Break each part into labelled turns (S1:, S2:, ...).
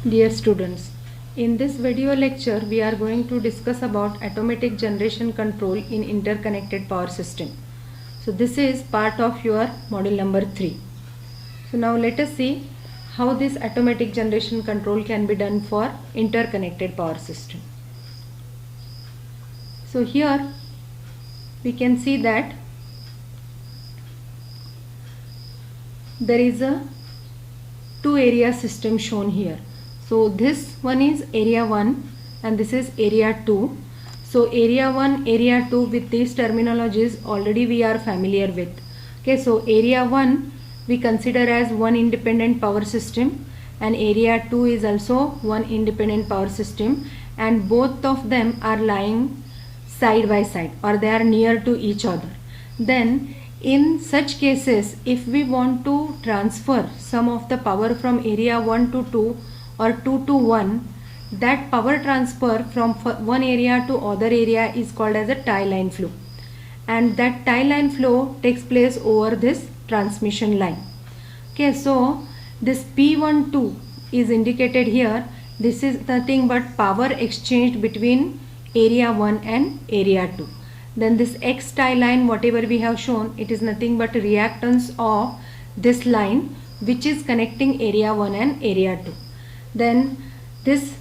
S1: Dear students, in this video lecture we are going to discuss about automatic generation control in interconnected power system. So this is part of your module number 3. So now let us see how this automatic generation control can be done for interconnected power system. So here we can see that there is a two area system shown here. So this one is area 1 and this is area 2. So area 1, area 2, with these terminologies already we are familiar with. Okay, so area 1 we consider as one independent power system and area 2 is also one independent power system, and both of them are lying side by side or they are near to each other. Then in such cases, if we want to transfer some of the power from area 1 to 2 or 2 to 1, that power transfer from one area to other area is called as a tie line flow, and that tie line flow takes place over this transmission line. Okay, so this P12 is indicated here. This is nothing but power exchanged between area 1 and area 2. Then this X tie line, whatever we have shown, it is nothing but reactance of this line which is connecting area 1 and area 2. Then this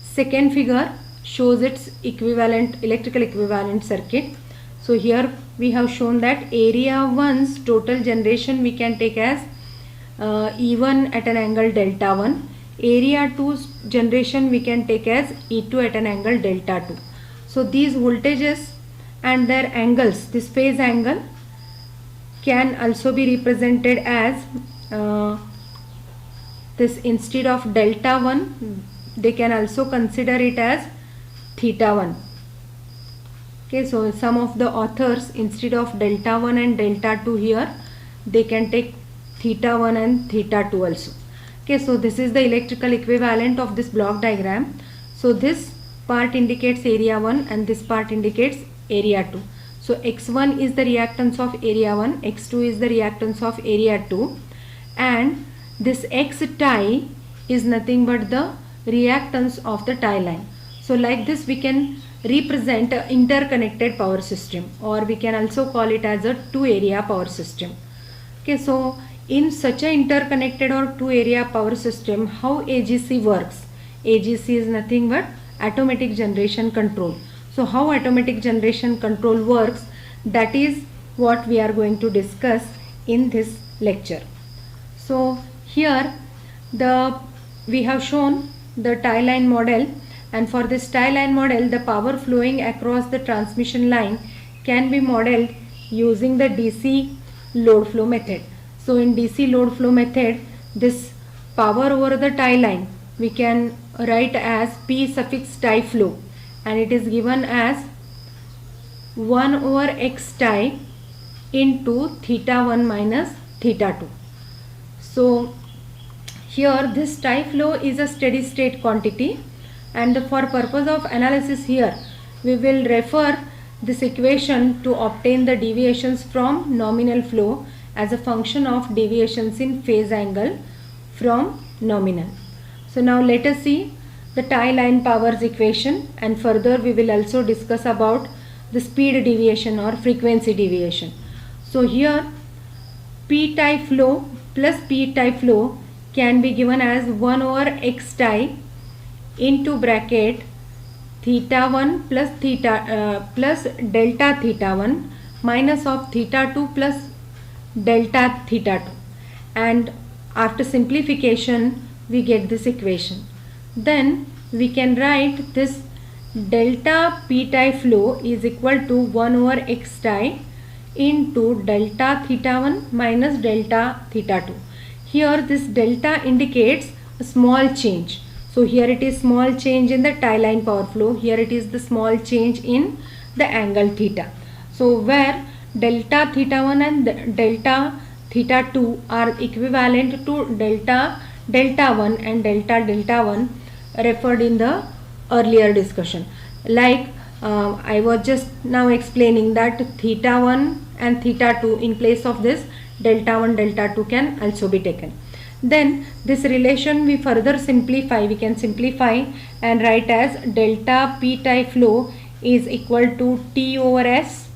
S1: second figure shows its equivalent electrical equivalent circuit. So here we have shown that area 1's total generation we can take as E1 at an angle delta 1. Area 2's generation we can take as E2 at an angle delta 2. So these voltages and their angles, this phase angle can also be represented as this, instead of delta 1 they can also consider it as theta 1. Okay, so some of the authors, instead of delta 1 and delta 2 here, they can take theta 1 and theta 2 also. Okay, so this is the electrical equivalent of this block diagram. So this part indicates area 1 and this part indicates area 2. So X1 is the reactance of area 1, X2 is the reactance of area 2, and this X tie is nothing but the reactance of the tie line. So like this we can represent an interconnected power system, or we can also call it as a two area power system. Okay, so in such a interconnected or two area power system, how AGC works? AGC is nothing but automatic generation control. So how automatic generation control works, that is what we are going to discuss in this lecture. So here we have shown the tie line model, and for this tie line model the power flowing across the transmission line can be modeled using the DC load flow method. So in DC load flow method, this power over the tie line we can write as P suffix tie flow, and it is given as 1 over X tie into theta 1 minus theta 2. So here this tie flow is a steady state quantity, and for purpose of analysis here we will refer this equation to obtain the deviations from nominal flow as a function of deviations in phase angle from nominal. So now let us see the tie line powers equation, and further we will also discuss about the speed deviation or frequency deviation. So here P tie flow plus P tie flow can be given as 1 over X tie into bracket theta 1 plus plus delta theta 1 minus of theta 2 plus delta theta 2, and after simplification we get this equation. Then we can write this delta P tie flow is equal to 1 over X tie into delta theta 1 minus delta theta 2. Here this delta indicates a small change. So here it is small change in the tie line power flow, here it is the small change in the angle theta. So where delta theta 1 and delta theta 2 are equivalent to delta 1 and delta 1 referred in the earlier discussion. Like I was just now explaining that theta 1 and theta 2 in place of this delta 1 delta 2 can also be taken. Then this relation we further simplify, we can simplify and write as delta P tie flow is equal to T over S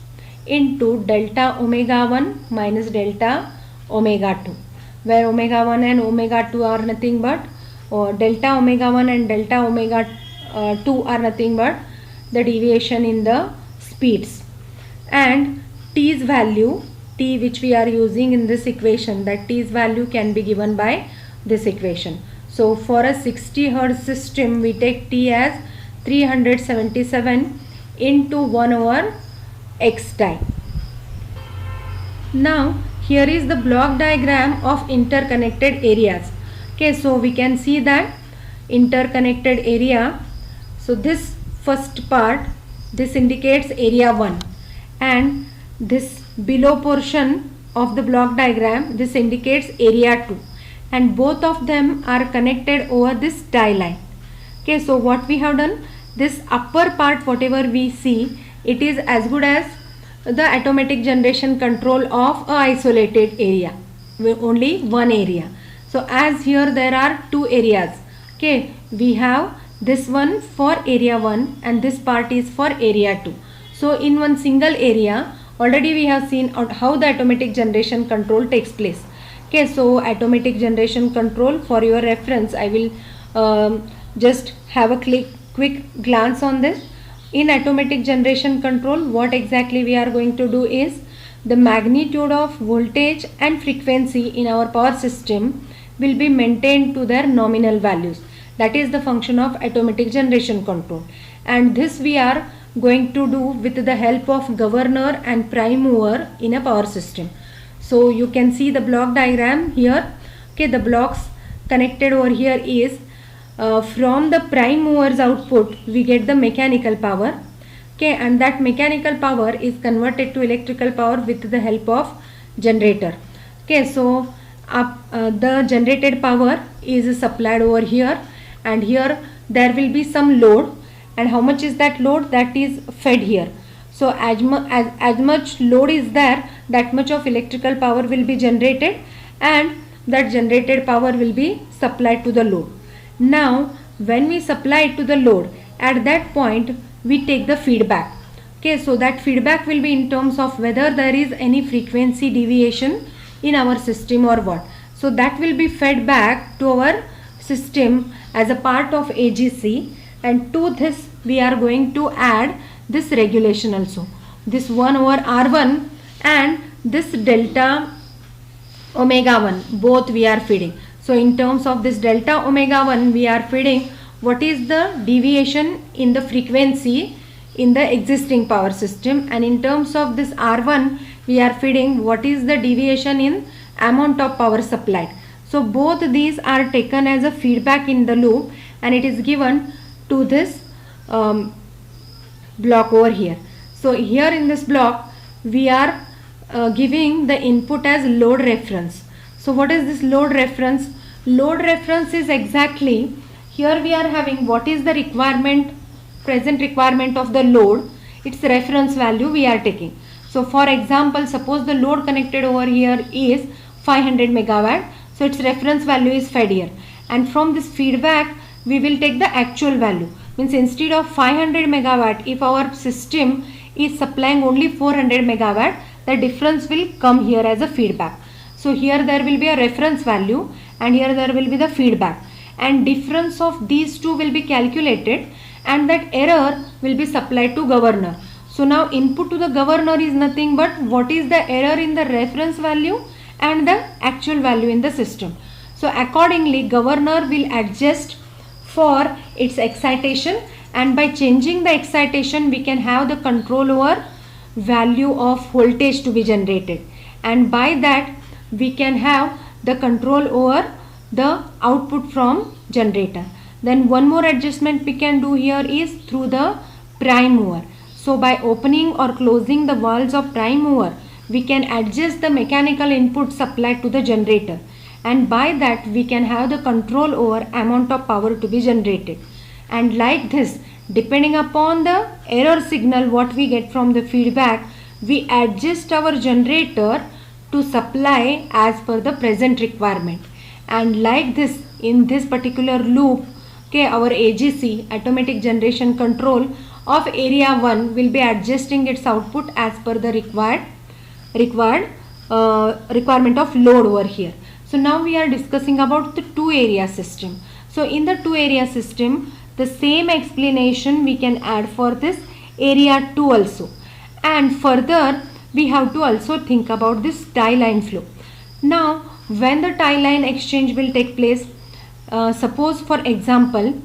S1: into delta omega 1 minus delta omega 2, where omega 1 and omega 2 are nothing but delta omega 1 and delta omega 2 are nothing but the deviation in the speeds, and T's value, T which we are using in this equation, that T's value can be given by this equation. So for a 60 Hz system we take T as 377 into 1 over X tie. Now here is the block diagram of interconnected areas. Okay, so we can see that interconnected area. So this first part, this indicates area 1, and this below portion of the block diagram, this indicates area 2, and both of them are connected over this tie line. Okay, so what we have done, this upper part whatever we see, it is as good as the automatic generation control of a isolated area, only one area. So as here there are two areas, okay, we have this one for area 1 and this part is for area 2. So in one single area already we have seen how the automatic generation control takes place. Okay, so automatic generation control, for your reference I will just have a quick glance on this. In automatic generation control, what exactly we are going to do is, the magnitude of voltage and frequency in our power system will be maintained to their nominal values. That is the function of automatic generation control, and this we are going to do with the help of governor and prime mover in a power system. So you can see the block diagram here. Okay, the blocks connected over here is from the prime mover's output we get the mechanical power. Okay, and that mechanical power is converted to electrical power with the help of generator. Okay, so the generated power is supplied over here, and here there will be some load, and how much is that load, that is fed here. So as much load is there, that much of electrical power will be generated, and that generated power will be supplied to the load. Now when we supply it to the load, at that point we take the feedback. Okay, so that feedback will be in terms of whether there is any frequency deviation in our system or what. So that will be fed back to our system as a part of AGC, and to this we are going to add this regulation also, this 1 over R1 and this delta omega 1, both we are feeding. So in terms of this delta omega 1 we are feeding what is the deviation in the frequency in the existing power system, and in terms of this R1 we are feeding what is the deviation in amount of power supplied. So both these are taken as a feedback in the loop, and it is given to this block over here. So here in this block we are giving the input as load reference. So what is this load reference? Load reference is exactly, here we are having what is the requirement, present requirement of the load, its reference value we are taking. So for example, suppose the load connected over here is 500 megawatt, so its reference value is fed here, and from this feedback we will take the actual value. Means instead of 500 megawatt, if our system is supplying only 400 megawatt, the difference will come here as a feedback. So here there will be a reference value and here there will be the feedback, and difference of these two will be calculated, and that error will be supplied to governor. So now input to the governor is nothing but what is the error in the reference value and the actual value in the system. So accordingly governor will adjust for its excitation, and by changing the excitation we can have the control over value of voltage to be generated, and by that we can have the control over the output from generator. Then one more adjustment we can do here is through the prime mover. So by opening or closing the valves of prime mover we can adjust the mechanical input supplied to the generator, and by that we can have the control over amount of power to be generated. And like this, depending upon the error signal what we get from the feedback, we adjust our generator to supply as per the present requirement. and like this, in this particular loop, okay, our AGC, automatic generation control of area 1, will be adjusting its output as per the requirement of load over here. So now we are discussing about the two area system. So in the two area system, the same explanation we can add for this area 2 also, and further we have to also think about this tie line flow. Now when the tie line exchange will take place, suppose for example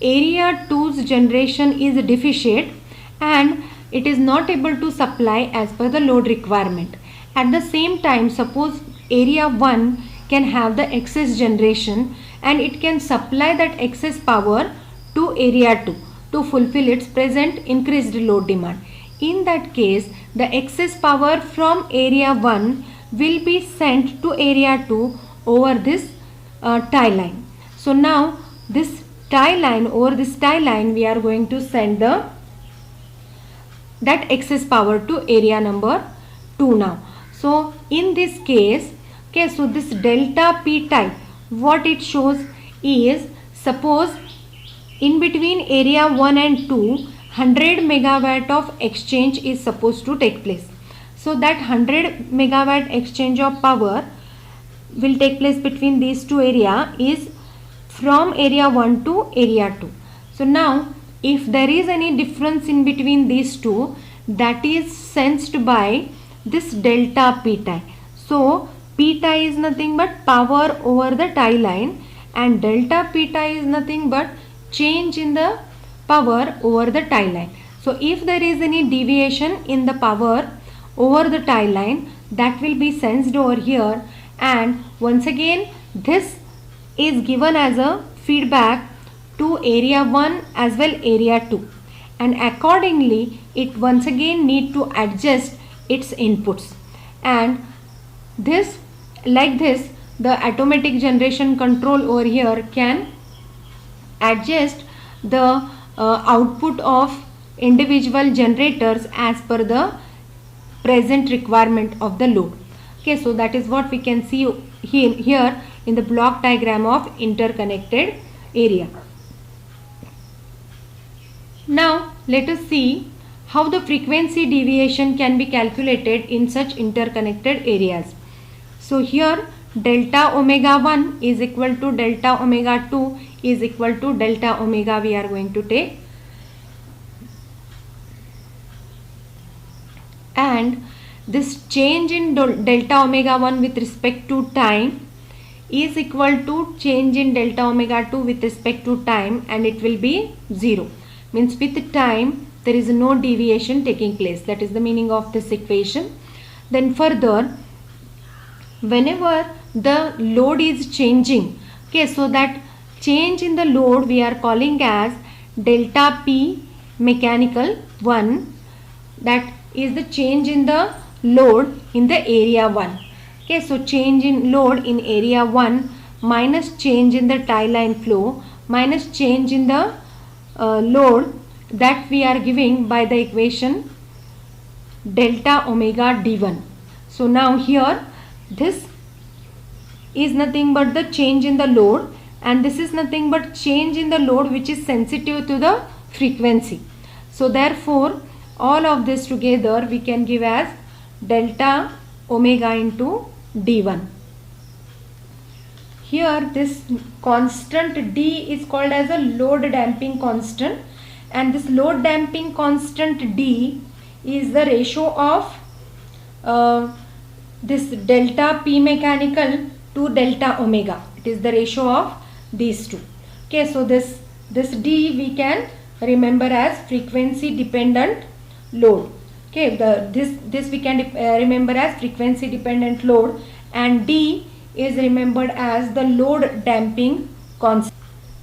S1: area 2's generation is deficient and it is not able to supply as per the load requirement. At the same time, suppose area 1 can have the excess generation and it can supply that excess power to area 2 to fulfill its present increased load demand. In that case, the excess power from area 1 will be sent to area 2 over this tie line. So now this tie line, over this tie line we are going to send that excess power to area number 2 now. So in this case, okay, so this delta P tie, what it shows is, suppose in between area 1 and 2, 100 megawatt of exchange is supposed to take place. So that 100 megawatt exchange of power will take place between these two areas is from area 1 to area 2. So now if there is any difference in between these two, that is sensed by this delta P tie. So P tie is nothing but power over the tie line, and delta P tie is nothing but change in the power over the tie line. So if there is any deviation in the power over the tie line, that will be sensed over here, and once again this is given as a feedback to area 1 as well area 2, and accordingly it once again need to adjust its inputs, and this, like this, the automatic generation control over here can adjust the output of individual generators as per the present requirement of the load. Okay, so that is what we can see here in the block diagram of interconnected area. Now let us see how the frequency deviation can be calculated in such interconnected areas. So here delta omega 1 is equal to delta omega 2 is equal to delta omega we are going to take, and this change in delta omega 1 with respect to time is equal to change in delta omega 2 with respect to time, and it will be 0. Means with time there is no deviation taking place. That is the meaning of this equation. Then further, whenever the load is changing, okay, so that change in the load we are calling as delta P mechanical 1, that is the change in the load in the area 1. Okay, so change in load in area 1 minus change in the tie line flow minus change in the load that we are giving by the equation delta omega d1. So now here this is nothing but the change in the load, and this is nothing but change in the load which is sensitive to the frequency. So therefore all of this together we can give as delta omega into d1. Here this constant d is called as a load damping constant, and this load damping constant d is the ratio of this delta P mechanical to delta omega. It is the ratio of these two. Okay, so this d we can remember as frequency dependent load. Okay, this we can remember as frequency dependent load, and d is remembered as the load damping constant.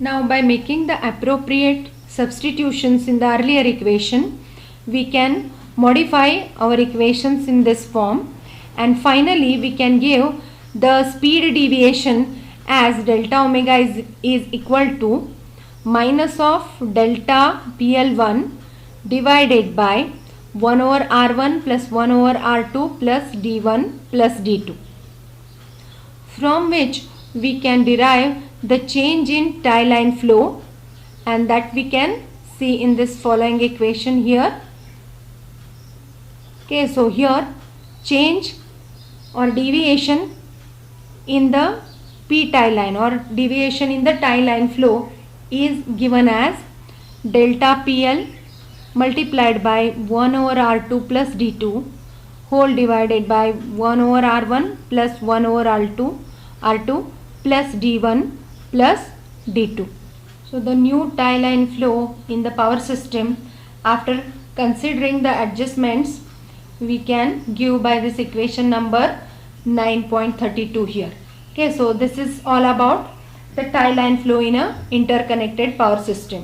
S1: Now by making the appropriate substitutions in the earlier equation, we can modify our equations in this form, and finally we can give the speed deviation as delta omega is equal to minus of delta PL1 divided by 1 over R1 plus 1 over R2 plus D1 plus D2, from which we can derive the change in tie line flow, and that we can see in this following equation here. Okay, so here change or deviation in the P tie line or deviation in the tie line flow is given as delta PL multiplied by 1 over R2 plus D2 whole divided by 1 over R1 plus 1 over R2 plus D1 plus D2. So the new tie line flow in the power system, after considering the adjustments, we can give by this equation number 9.32 here. Okay, so this is all about the tie line flow in a interconnected power system.